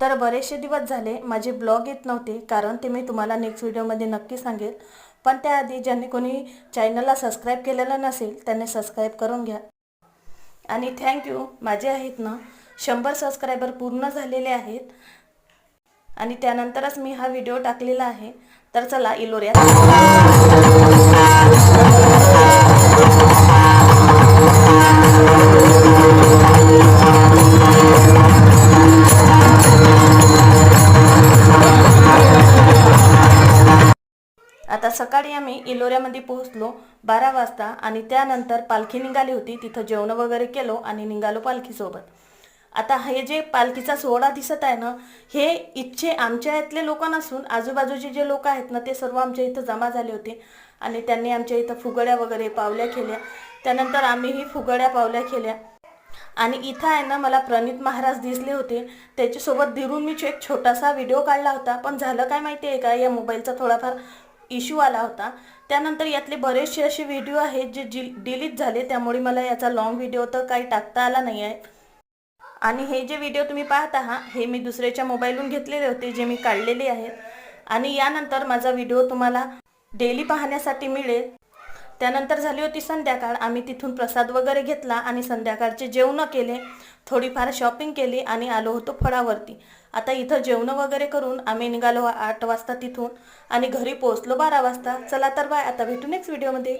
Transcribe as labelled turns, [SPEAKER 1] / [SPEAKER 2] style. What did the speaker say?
[SPEAKER 1] तर बरेचसे दिवस झाले माझे ब्लॉग येत नव्हते, कारण ते मी तुम्हाला नेक्स्ट व्हिडिओमध्ये नक्की सांगेल. पण त्याआधी ज्यांनी कोणी चॅनलला सबस्क्राईब केलेलं नसेल त्यांनी सबस्क्राईब करून घ्या. आणि थँक्यू, माझे आहेत ना 100 सबस्क्रायबर पूर्ण झालेले आहेत आणि त्यानंतरच मी हा व्हिडिओ टाकलेला आहे. तर चला इलोऱ्यात आता सकाळी आम्ही इलोऱ्यामध्ये पोहोचलो 12 वाजता आणि त्यानंतर पालखी निघाली होती. तिथं जेवण वगैरे केलो आणि निघालो पालखीसोबत. आता हे जे पालखीचा सोहळा दिसत आहे ना, हे इथचे आमच्या इथले लोक नसून आजूबाजूचे जे लोक आहेत ना ते सर्व आमच्या इथं जमा झाले होते आणि त्यांनी आमच्या इथं फुगड्या वगैरे पावल्या केल्या. त्यानंतर आम्हीही फुगड्या पावल्या केल्या. आणि इथं आहे ना मला प्रणित महाराज दिसले होते. त्याच्यासोबत धरून मी एक छोटासा व्हिडिओ काढला होता, पण झालं काय माहिती आहे का, या मोबाईलचा थोडाफार इश्यू आला होता. त्यानंतर यातले बरेचसे असे व्हिडिओ आहेत जे डिलीट झाले, त्यामुळे मला याचा लॉंग व्हिडिओ तर काही टाकता आला नाही आहे. आणि हे जे व्हिडिओ तुम्ही पाहत आहात हे मी दुसऱ्याच्या मोबाईलवरून घेतलेले होते, जे मी काढलेले आहेत. आणि यानंतर माझा व्हिडिओ तुम्हाला डेली पाहण्यासाठी मिळेल. त्यानंतर झाली होती संध्याकाळ. आम्ही तिथून प्रसाद वगैरे घेतला आणि संध्याकाळचे जेवण केले, थोडीफार शॉपिंग केली आणि आलो होतो फळावरती. आता इथं जेवण वगैरे करून आम्ही निघालो 8 वाजता तिथून आणि घरी पोहोचलो 12 वाजता. चला तर बाय, आता भेटू नेक्स्ट व्हिडिओमध्ये.